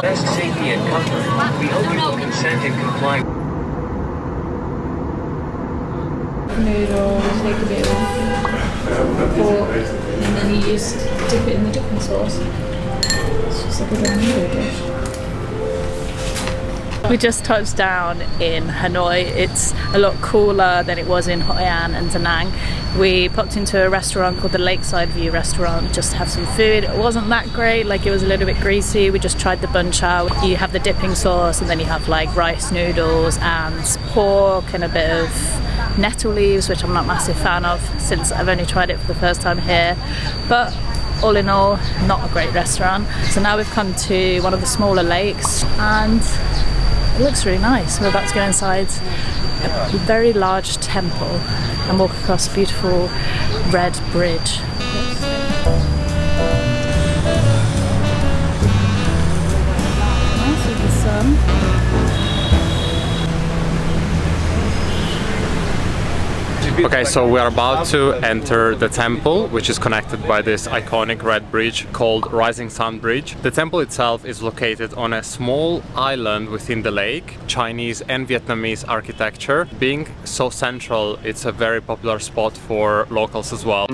Best safety and comfort. We hope you will consent and comply. Noodles, take a bit of pork, and then you just dip it in the dipping sauce. It's just like a little noodle dish. We just touched down in Hanoi. It's a lot cooler than it was in Hoi An and Da Nang. We popped into a restaurant called the Lakeside View restaurant just to have some food. It wasn't that great, like it was a little bit greasy. We just tried the Bun Cha. You have the dipping sauce and then you have like rice noodles and pork and a bit of nettle leaves, which I'm not a massive fan of since I've only tried it for the first time here. But all in all, not a great restaurant. So now we've come to one of the smaller lakes and it looks really nice. We're about to go inside a very large temple and walk across a beautiful red bridge. Nice with the sun. Okay, so we are about to enter the temple, which is connected by this iconic red bridge called Rising Sun Bridge. The temple itself is located on a small island within the lake. Chinese and Vietnamese architecture. Being so central, it's a very popular spot for locals as well.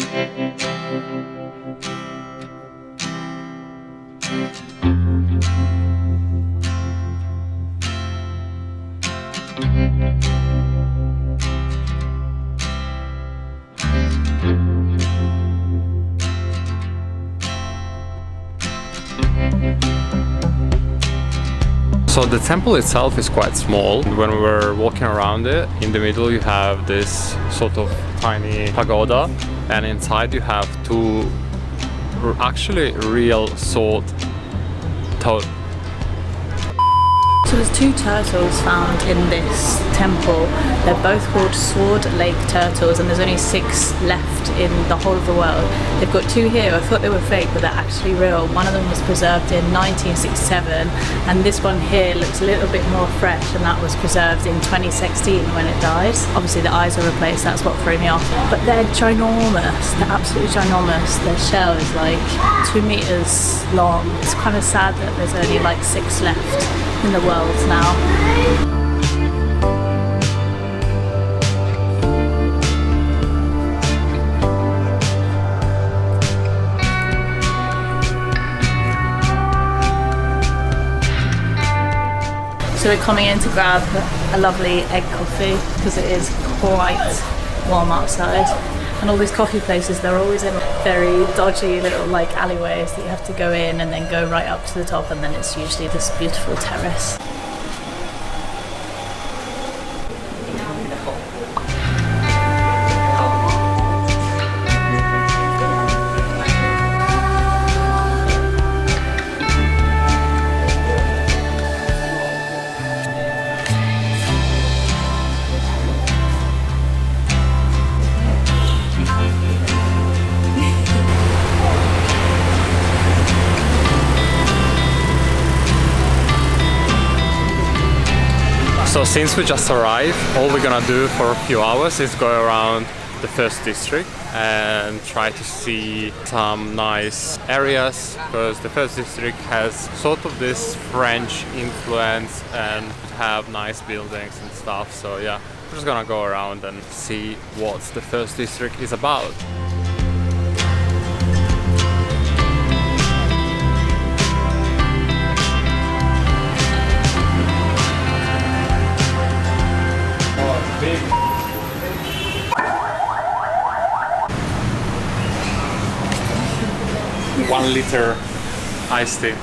So the temple itself is quite small. When we were walking around it, in the middle you have this sort of tiny pagoda, and inside you have two actually real sword toad. So there's two turtles found in this temple. They're both called sword lake turtles and there's only 6 left in the whole of the world. They've got 2 here. I thought they were fake, but they're actually real. One of them was preserved in 1967 and this one here looks a little bit more fresh, and that was preserved in 2016 when it died. Obviously the eyes are replaced, that's what threw me off. But they're ginormous. They're absolutely ginormous. Their shell is like 2 meters long. It's kind of sad that there's only like 6 left in the world now. So we're coming in to grab a lovely egg coffee because it is quite warm outside. And all these coffee places, they're always in very dodgy little like alleyways that you have to go in and then go right up to the top, and then it's usually this beautiful terrace. So since we just arrived, all we're gonna do for a few hours is go around the first district and try to see some nice areas, because the first district has sort of this French influence and have nice buildings and stuff. So yeah, we're just gonna go around and see what the first district is about. Big. 1 liter iced tea.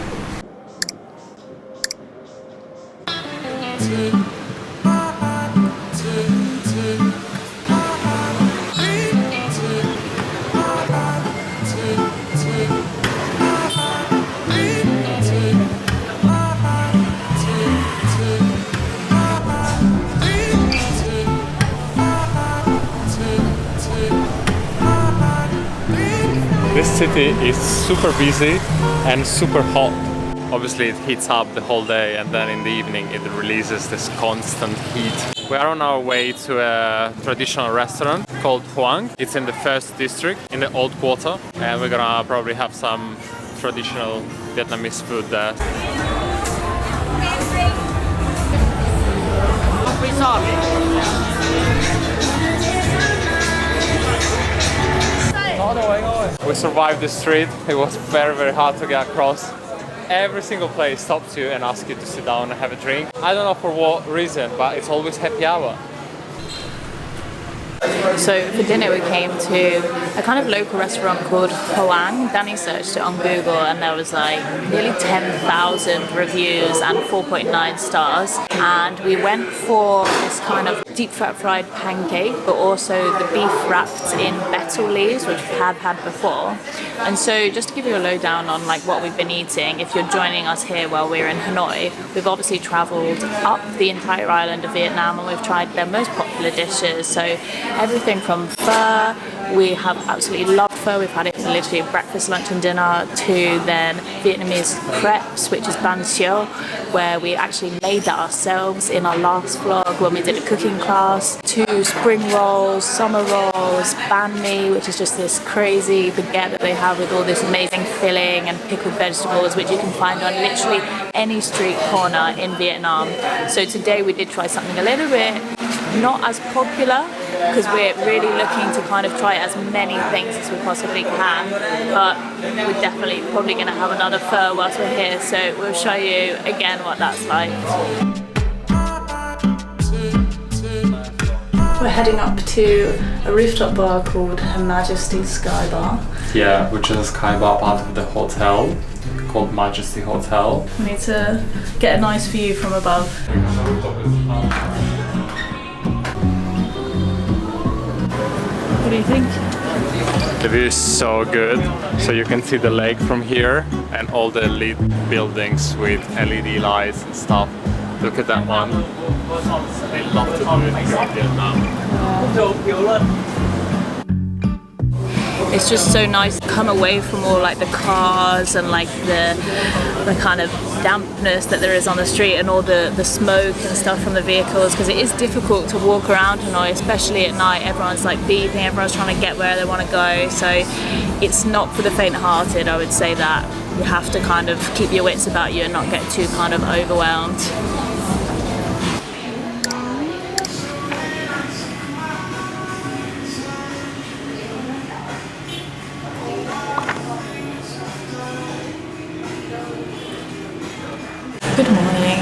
This city is super busy and super hot. Obviously it heats up the whole day and then in the evening it releases this constant heat. We are on our way to a traditional restaurant called Hoang. It's in the first district, in the old quarter, and we're gonna probably have some traditional Vietnamese food there. We survived the street. It was very hard to get across. Every single place stops you and asks you to sit down and have a drink. I don't know for what reason, but it's always happy hour. So for dinner we came to a kind of local restaurant called Hoang. Danny searched it on Google and there was like nearly 10,000 reviews and 4.9 stars. And we went for this kind of deep fried pancake, but also the beef wrapped in betel leaves, which we have had before. And so just to give you a lowdown on like what we've been eating, if you're joining us here while we're in Hanoi, we've obviously travelled up the entire island of Vietnam and we've tried their most popular dishes. So everything from pho, we have absolutely loved pho. We've had it for literally breakfast, lunch and dinner, to then Vietnamese crepes, which is Bun Cha, where we actually made that ourselves in our last vlog when we did a cooking class, to spring rolls, summer rolls, banh mi, which is just this crazy baguette that they have with all this amazing filling and pickled vegetables, which you can find on literally any street corner in Vietnam. So today we did try something a little bit not as popular, because we're really looking to kind of try as many things as we possibly can, but we're definitely probably going to have another pho whilst we're here, so we'll show you again what that's like. We're heading up to a rooftop bar called Her Majesty's Sky Bar. Yeah, which is a sky bar part of the hotel called Majesty Hotel. We need to get a nice view from above. What do you think? The view is so good. So you can see the lake from here and all the lit buildings with LED lights and stuff. Look at that one. They love to do it here in Vietnam. It's just so nice to come away from all like the cars and like the kind of dampness that there is on the street and all the smoke and stuff from the vehicles, because it is difficult to walk around Hanoi, especially at night. Everyone's like beeping, everyone's trying to get where they want to go, so it's not for the faint-hearted. I would say that you have to kind of keep your wits about you and not get too kind of overwhelmed. Good morning.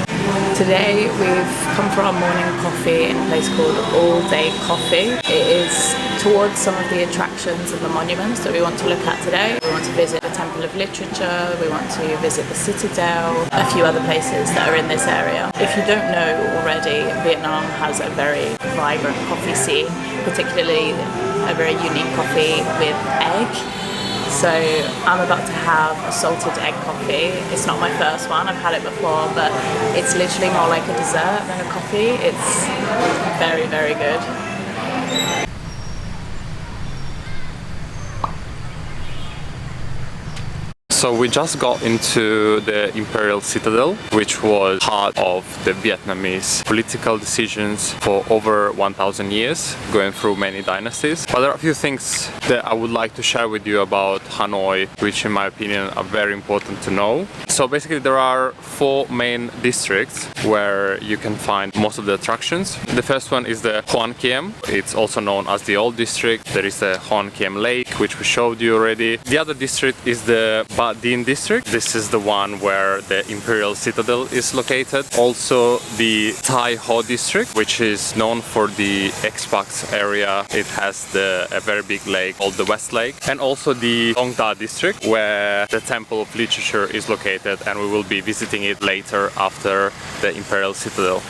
Today we've come for our morning coffee in a place called All Day Coffee. It is towards some of the attractions and the monuments that we want to look at today. We want to visit the Temple of Literature, we want to visit the Citadel, a few other places that are in this area. If you don't know already, Vietnam has a very vibrant coffee scene, particularly a very unique coffee with egg. So I'm about to have a salted egg coffee. It's not my first one, I've had it before, but it's literally more like a dessert than a coffee. It's very good. So we just got into the Imperial Citadel, which was part of the Vietnamese political decisions for over 1,000 years, going through many dynasties. But there are a few things that I would like to share with you about Hanoi, which in my opinion are very important to know. So basically there are 4 main districts where you can find most of the attractions. The first one is the Hoan Kiem. It's also known as the Old District. There is the Hoan Kiem Lake, which we showed you already. The other district is the Dinh district. This is the one where the Imperial Citadel is located. Also the Thai Ho district, which is known for the expats area. It has a very big lake called the Westlake. And also the Thong district, where the Temple of Literature is located, and we will be visiting it later after the Imperial Citadel.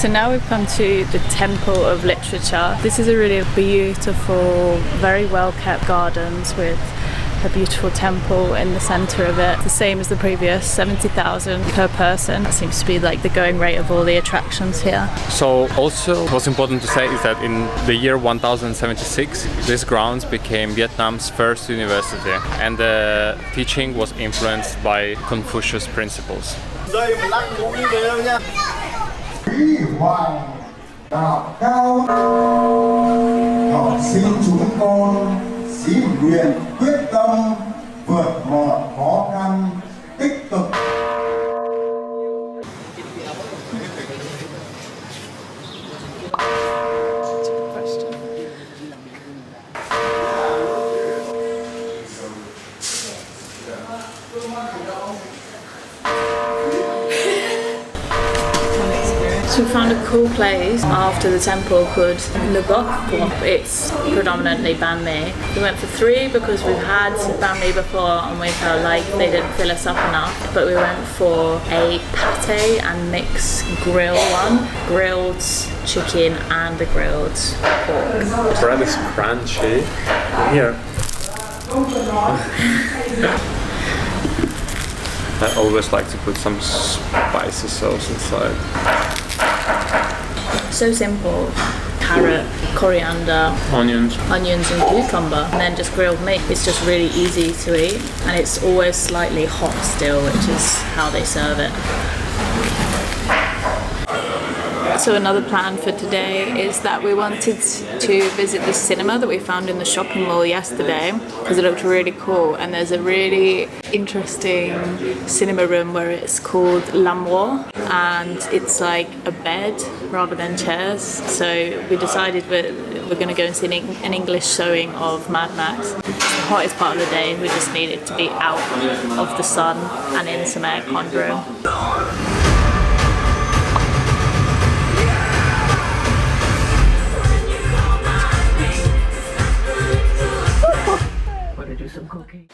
So now we've come to the Temple of Literature. This is a really beautiful, very well kept gardens with a beautiful temple in the center of it. The same as the previous, 70,000 per person. That seems to be like the going rate of all the attractions here. So also what's important to say is that in the year 1076 this grounds became Vietnam's first university, and the teaching was influenced by Confucius principles. Hoàng đạo cao, học sinh chúng con xin nguyện quyết tâm vượt mọi khó khăn, tích cực. So we found a cool place after the temple called Quoc. It's predominantly banh mi. We went for 3 because we've had banh mi before and we felt like they didn't fill us up enough. But we went for a pate and mix grill one. Grilled chicken and the grilled pork. The bread is crunchy. Here. I always like to put some spicy sauce inside. So simple. Carrot, coriander, Onions. onions and cucumber, and then just grilled meat. It's just really easy to eat, and it's always slightly hot still, which is how they serve it. So another plan for today is that we wanted to visit the cinema that we found in the shopping mall yesterday because it looked really cool, and there's a really interesting cinema room where it's called L'Amour, and it's like a bed rather than chairs. So we decided we're going to go and see an English showing of Mad Max. It's the hottest part of the day, we just needed to be out of the sun and in some aircon room. Some cooking.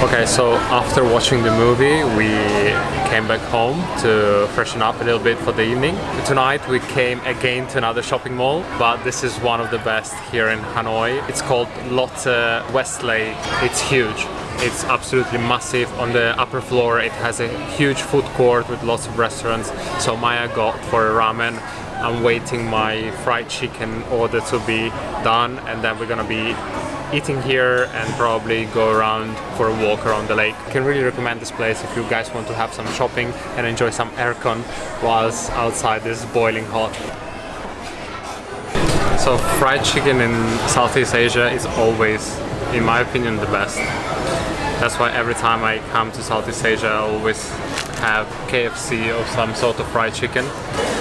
Okay, so after watching the movie, we came back home to freshen up a little bit for the evening. Tonight we came again to another shopping mall, but this is one of the best here in Hanoi. It's called Lotte Westlake. It's huge. It's absolutely massive. On the upper floor it has a huge food court with lots of restaurants. So Maya got for a ramen. I'm waiting my fried chicken order to be done, and then we're gonna be eating here and probably go around for a walk around the lake. I can really recommend this place if you guys want to have some shopping and enjoy some aircon whilst outside is boiling hot. So fried chicken in Southeast Asia is always, in my opinion, the best. That's why every time I come to Southeast Asia I always have KFC or some sort of fried chicken.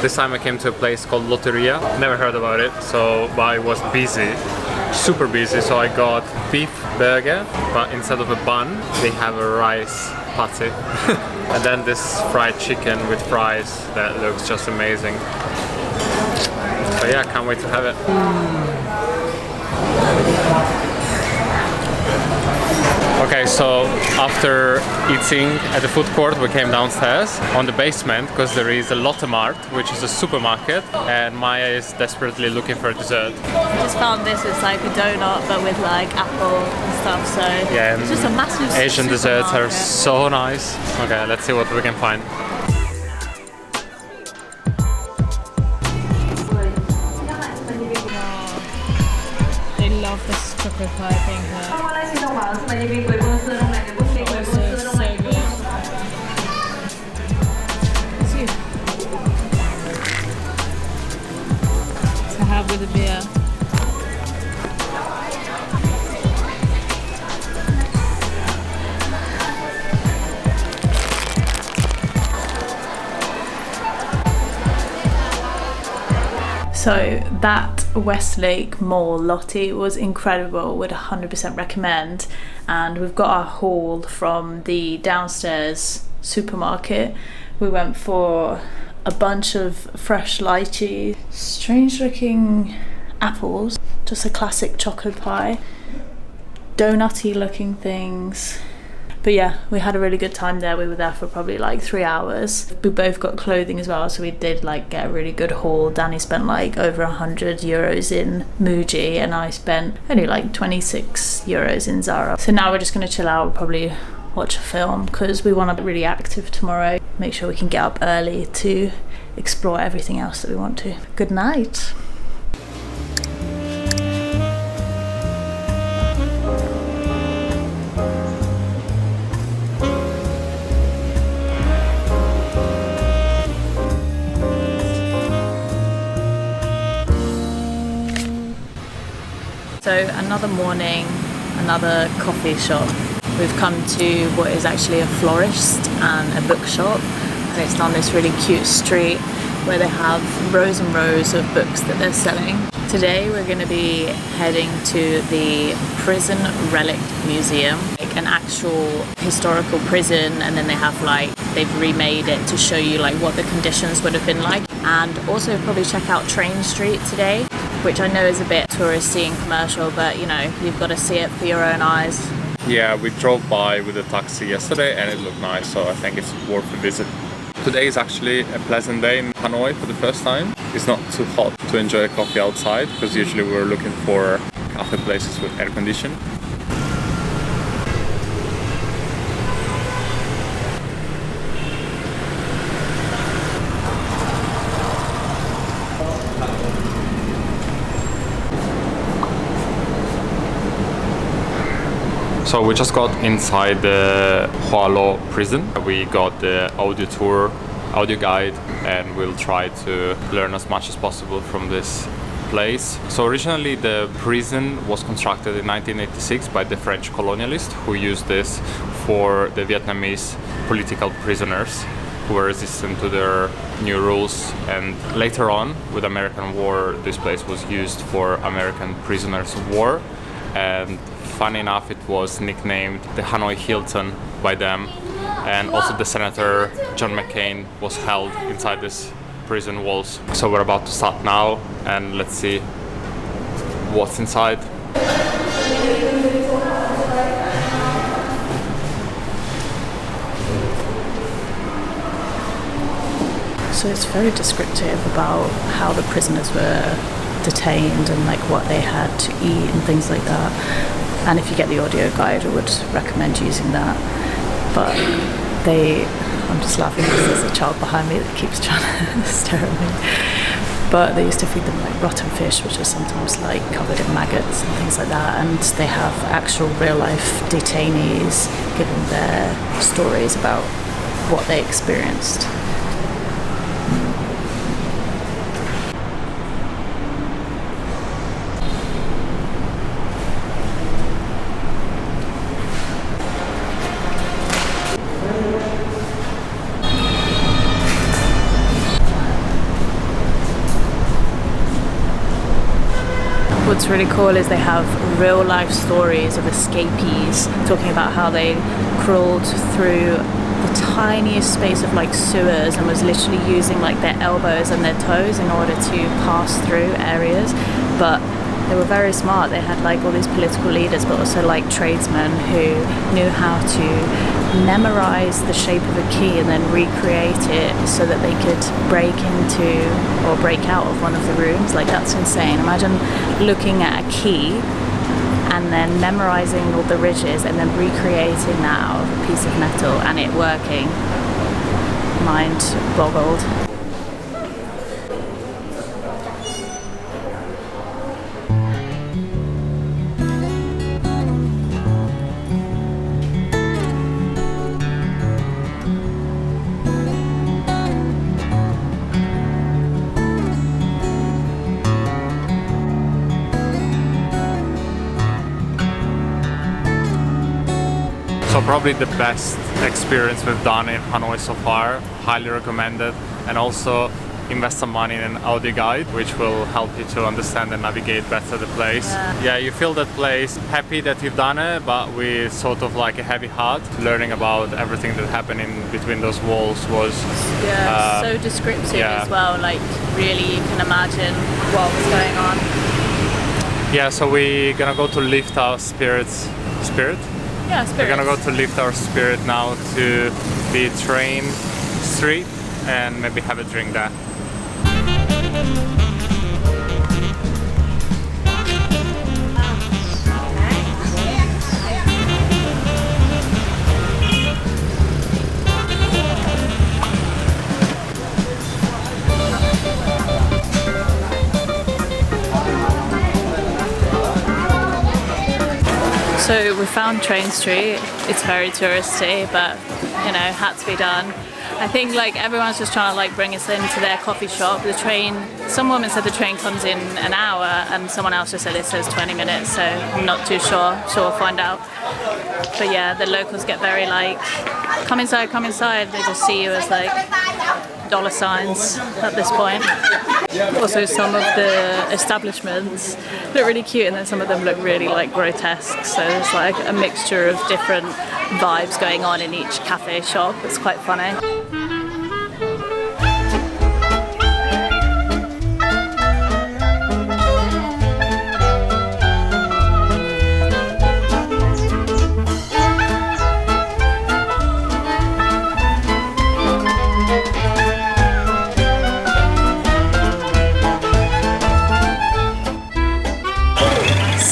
This time I came to a place called Lotteria. Never heard about it, but I was busy. Super busy, so I got beef burger, but instead of a bun they have a rice patty. And then this fried chicken with fries that looks just amazing. So yeah, can't wait to have it. Okay, so after eating at the food court we came downstairs on the basement because there is a Lotte Mart, which is a supermarket, and Maya is desperately looking for a dessert. I just found this, it's like a donut but with like apple and stuff, so yeah, it's just a massive Asian desserts are supermarket. so nice. Okay, let's see what we can find. They love this chocolate pie thing here. To have with a beer. So that Westlake Mall Lotte was incredible, would 100% recommend. And we've got our haul from the downstairs supermarket. We went for a bunch of fresh lychee, strange looking apples, just a classic chocolate pie, donutty looking things, But yeah, we had a really good time there. We were there for probably like 3 hours. We both got clothing as well, so we did like get a really good haul. Danny spent like over 100 euros in Muji, and I spent only like 26 euros in Zara. So now we're just gonna chill out, probably watch a film, because we want to be really active tomorrow. Make sure we can get up early to explore everything else that we want to. Good night. So another morning, another coffee shop. We've come to what is actually a florist and a bookshop, and it's on this really cute street where they have rows and rows of books that they're selling. Today we're going to be heading to the Prison Relic Museum, like an actual historical prison, and then they have like, they've remade it to show you like what the conditions would have been like. And also probably check out Train Street today, which I know is a bit touristy and commercial, but you know, you've got to see it for your own eyes. Yeah, we drove by with a taxi yesterday and it looked nice, so I think it's worth a visit. Today is actually a pleasant day in Hanoi for the first time. It's not too hot to enjoy a coffee outside, because usually we're looking for cafe places with air conditioning. So we just got inside the Hualo prison. We got the audio tour, audio guide, and we'll try to learn as much as possible from this place. So originally the prison was constructed in 1986 by the French colonialists who used this for the Vietnamese political prisoners who were resistant to their new rules. And later on, with American War, this place was used for American prisoners of war. And funny enough, it was nicknamed the Hanoi Hilton by them, and also the Senator John McCain was held inside this prison walls. So we're about to start now, and let's see what's inside. So it's very descriptive about how the prisoners were detained and like what they had to eat and things like that. And if you get the audio guide, I would recommend using that. But I'm just laughing because there's a child behind me that keeps trying to stare at me. But they used to feed them like rotten fish, which is sometimes like covered in maggots and things like that. And they have actual real life detainees giving their stories about what they experienced. What's really cool is they have real life stories of escapees talking about how they crawled through the tiniest space of like sewers and was literally using like their elbows and their toes in order to pass through areas. But they were very smart. They had like all these political leaders, but also like tradesmen who knew how to memorize the shape of a key and then recreate it so that they could break into or break out of one of the rooms. Like, that's insane. Imagine looking at a key and then memorizing all the ridges and then recreating that out of a piece of metal and it working. Mind boggled. So probably the best experience we've done in Hanoi so far, highly recommended, and also invest some money in an audio guide which will help you to understand and navigate better the place. Yeah, you feel that place, happy that you've done it, but with sort of like a heavy heart. Learning about everything that happened in between those walls was so descriptive as well, like really you can imagine what was going on. Yeah, so we're gonna go to lift our spirit Yeah, We're gonna go spirits. to lift our spirit now to the train street and maybe have a drink there. So we found Train Street. It's very touristy, but you know, had to be done. I think like everyone's just trying to like bring us into their coffee shop. The train, some woman said the train comes in an hour and someone else just said it says 20 minutes, so I'm not too sure. Sure, we'll find out. But yeah, the locals get very like, come inside, come inside. They just see you as like dollar signs at this point. Also, some of the establishments look really cute and then some of them look really like grotesque, so there's like a mixture of different vibes going on in each cafe shop. It's quite funny.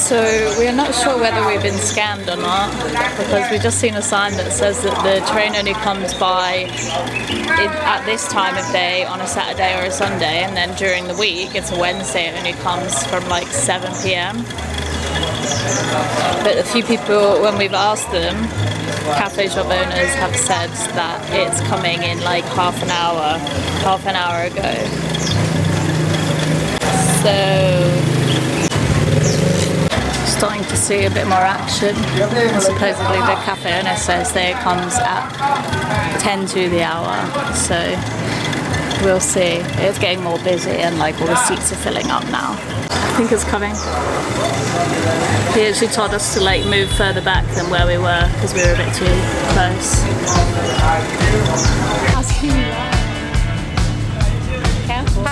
So we are not sure whether we've been scammed or not, because we've just seen a sign that says that the train only comes by at this time of day on a Saturday or a Sunday, and then during the week, it's a Wednesday, it only comes from like 7 p.m. But a few people, when we've asked them, cafe shop owners have said that it's coming in like half an hour ago. So starting to see a bit more action, and supposedly the cafe owner says that it comes at 10 to the hour, so we'll see. It's getting more busy and like all the seats are filling up now. I think it's coming. He actually told us to like move further back than where we were because we were a bit too close. Careful.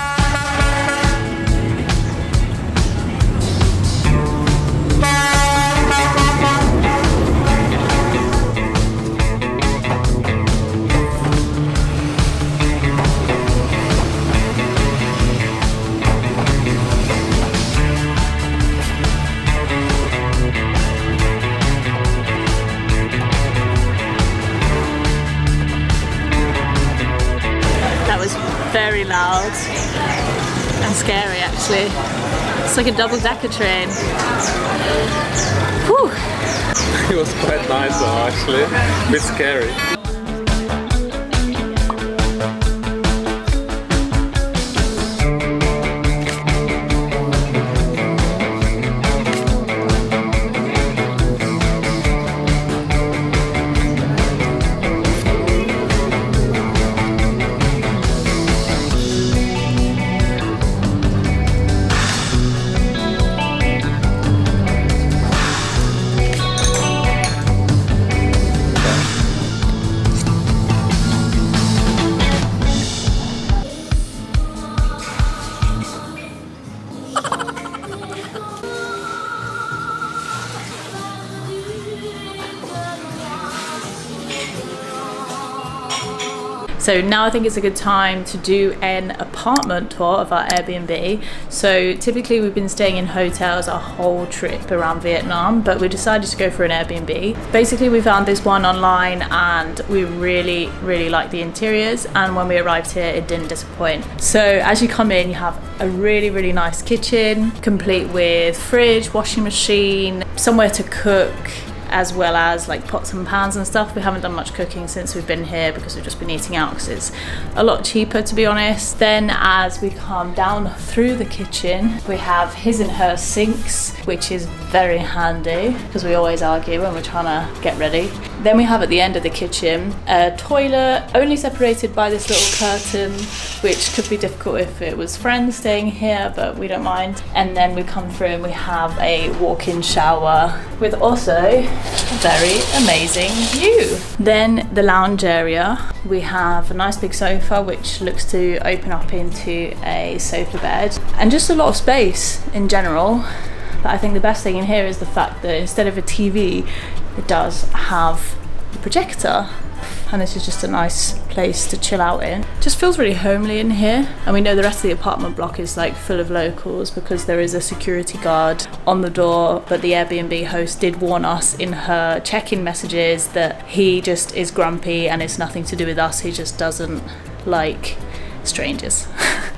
Very loud and scary actually. It's like a double-decker train. Whew. It was quite nice though, actually. A bit scary. So now I think it's a good time to do an apartment tour of our Airbnb. So typically we've been staying in hotels our whole trip around Vietnam, but we decided to go for an Airbnb. Basically we found this one online and we really like the interiors, and when we arrived here it didn't disappoint. So as you come in, you have a really nice kitchen, complete with fridge, washing machine, somewhere to cook, as well as like pots and pans and stuff. We haven't done much cooking since we've been here because we've just been eating out because it's a lot cheaper, to be honest. Then as we come down through the kitchen, we have his and her sinks, which is very handy because we always argue when we're trying to get ready. Then we have at the end of the kitchen a toilet, only separated by this little curtain, which could be difficult if it was friends staying here, but we don't mind. And then we come through and we have a walk-in shower with also a very amazing view. Then the lounge area, we have a nice big sofa which looks to open up into a sofa bed, and just a lot of space in general. But I think the best thing in here is the fact that instead of a TV, it does have a projector, and this is just a nice place to chill out in. Just feels really homely in here, and we know the rest of the apartment block is like full of locals because there is a security guard on the door, but the Airbnb host did warn us in her check-in messages that he just is grumpy and it's nothing to do with us, he just doesn't like strangers.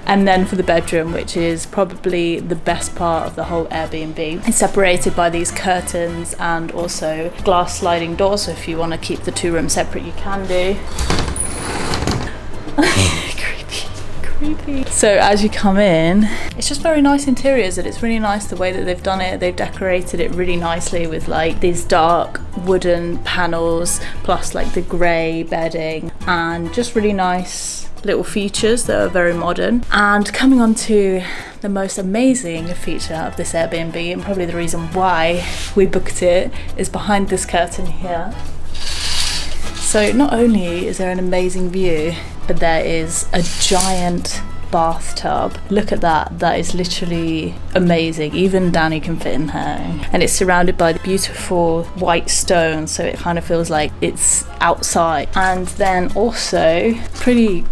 And then for the bedroom, which is probably the best part of the whole Airbnb, it's separated by these curtains and also glass sliding doors, so if you want to keep the two rooms separate you can do. Creepy. So as you come in, it's just very nice interiors, and it's really nice the way that they've done it. They've decorated it really nicely with like these dark wooden panels plus like the grey bedding, and just really nice little features that are very modern. And coming on to the most amazing feature of this Airbnb, and probably the reason why we booked it, is behind this curtain here. So not only is there an amazing view, but there is a giant bathtub. Look at that, that is literally amazing. Even Danny can fit in there. And it's surrounded by beautiful white stone, so it kind of feels like it's outside. And then also pretty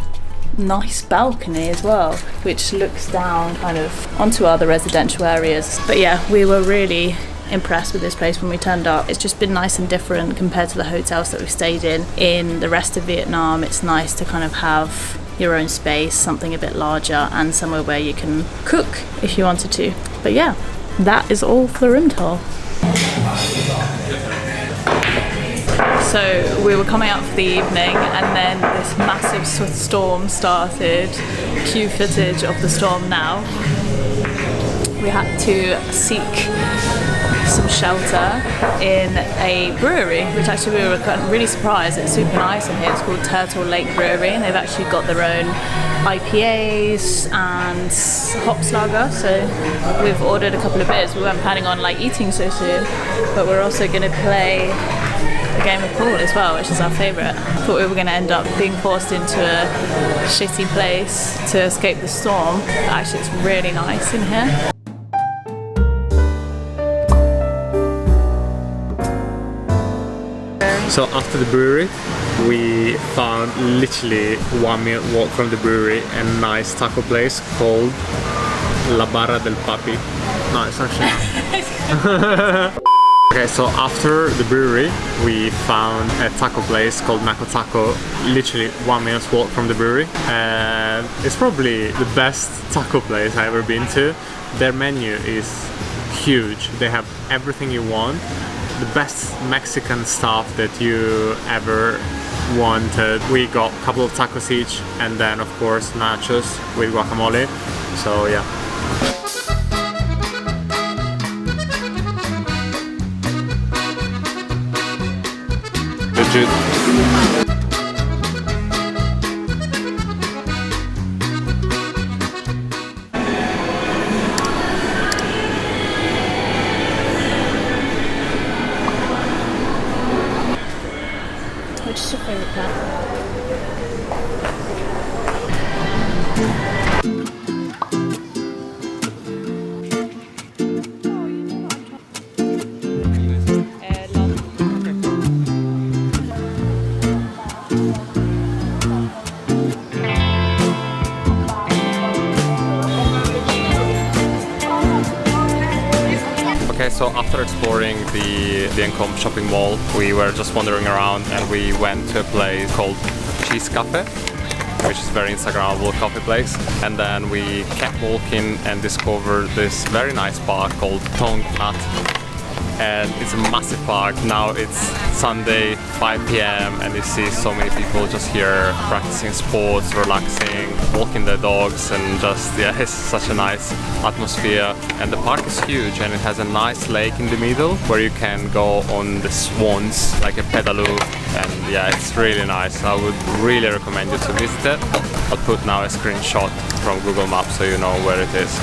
nice balcony as well, which looks down kind of onto other residential areas. But yeah, we were really impressed with this place when we turned up. It's just been nice and different compared to the hotels that we've stayed in the rest of Vietnam. It's nice to kind of have your own space, something a bit larger, and somewhere where you can cook if you wanted to. But yeah, that is all for the room tour. So we were coming out for the evening, and then this massive storm started. Cue footage of the storm now. We had to seek some shelter in a brewery, which actually we were really surprised. It's super nice in here. It's called Turtle Lake Brewery, and they've actually got their own IPAs and hops lager. So we've ordered a couple of beers. We weren't planning on like eating so soon, but we're also going to play a game of pool as well, which is our favourite. Thought we were going to end up being forced into a shitty place to escape the storm, but actually it's really nice in here. So after the brewery, we found literally 1 minute walk from the brewery a nice taco place called La Barra del Papi. No, it's actually not. Okay, so after the brewery, we found a taco place called Naco Taco, literally 1 minute's walk from the brewery. And it's probably the best taco place I've ever been to. Their menu is huge. They have everything you want. The best Mexican stuff that you ever wanted. We got a couple of tacos each, and then of course nachos with guacamole. So yeah. Legit. What's your favourite part? Okay, so after exploring the Dinh shopping mall, we were just wandering around and we went to a place called Cheese Cafe, which is a very Instagrammable coffee place. And then we kept walking and discovered this very nice park called Thong Nhat. And it's a massive park. Now it's Sunday, 5 p.m. and you see so many people just here practicing sports, relaxing, walking their dogs, and just, yeah, it's such a nice atmosphere. And the park is huge and it has a nice lake in the middle where you can go on the swans, like a pedaloo, and yeah, it's really nice. I would really recommend you to visit it. I'll put now a screenshot from Google Maps so you know where it is.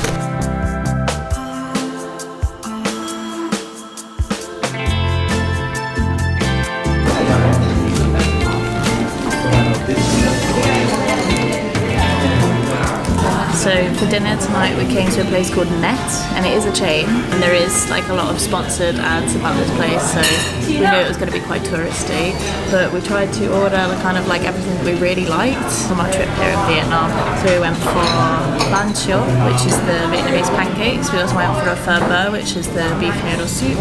So for dinner tonight we came to a place called Nhat, and it is a chain, and there is like a lot of sponsored ads about this place, so we knew it was going to be quite touristy, but we tried to order kind of like everything that we really liked from our trip here in Vietnam. So we went for Bun Cha, which is the Vietnamese pancakes. We also went for a Phở, which is the beef noodle soup.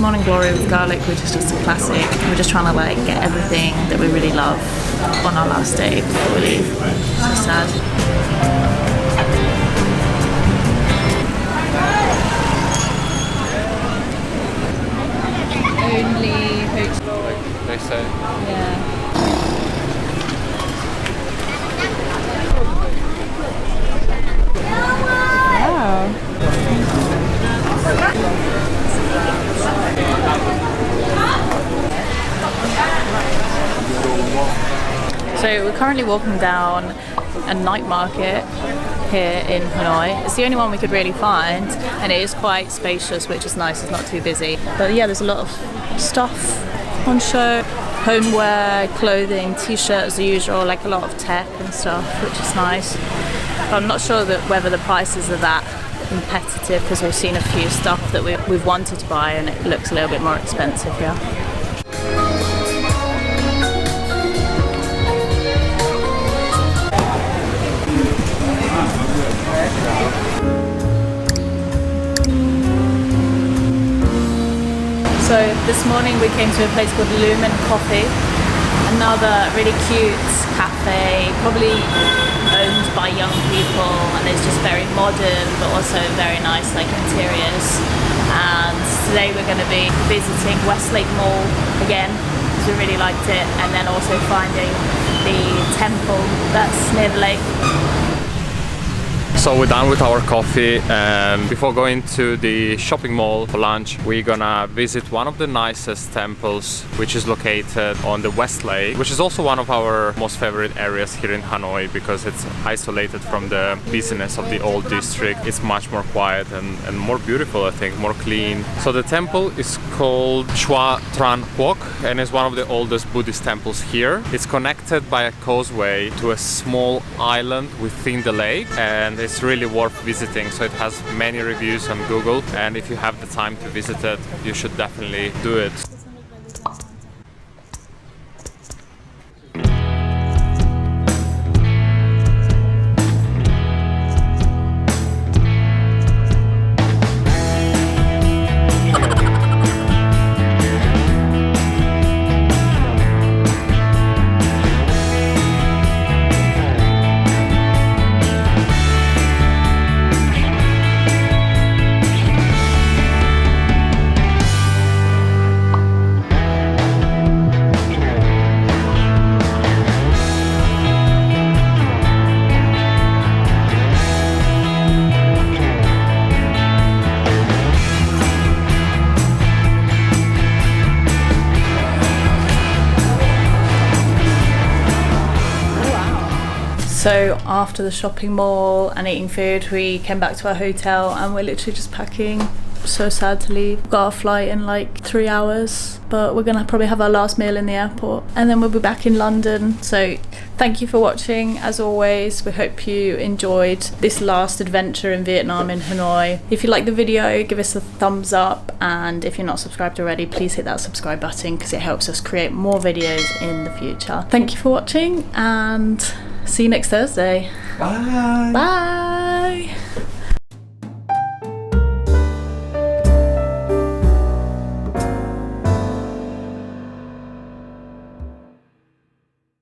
Morning Glory with garlic, which is just a classic. We're just trying to like get everything that we really love on our last day before we leave. So sad. Only hotel. Like they say. Yeah. Wow. So we're currently walking down a night market here in Hanoi. It's the only one we could really find, and it is quite spacious, which is nice. It's not too busy. But yeah, there's a lot of stuff on show. Homeware, clothing, t-shirts, the usual, like a lot of tech and stuff, which is nice. But I'm not sure that whether the prices are that competitive, because we've seen a few stuff that we've wanted to buy and it looks a little bit more expensive here. So this morning we came to a place called Lumen Coffee, another really cute cafe, probably owned by young people, and it's just very modern but also very nice like interiors. And today we're going to be visiting Westlake Mall again because we really liked it, and then also finding the temple that's near the lake. So we're done with our coffee, and before going to the shopping mall for lunch, we're gonna visit one of the nicest temples, which is located on the Westlake, which is also one of our most favorite areas here in Hanoi because it's isolated from the busyness of the old district. It's much more quiet and more beautiful, I think, more clean. So the temple is called Tran Quoc, and is one of the oldest Buddhist temples here. It's connected by a causeway to a small island within the lake, and it's really worth visiting. So it has many reviews on Google, and if you have the time to visit it, you should definitely do it. So after the shopping mall and eating food, we came back to our hotel and we're literally just packing. So sad to leave. We've got our flight in like 3 hours, but we're gonna probably have our last meal in the airport and then we'll be back in London. So thank you for watching. As always, we hope you enjoyed this last adventure in Vietnam, in Hanoi. If you like the video, give us a thumbs up, and if you're not subscribed already, please hit that subscribe button because it helps us create more videos in the future. Thank you for watching and see you next Thursday. Bye! Bye!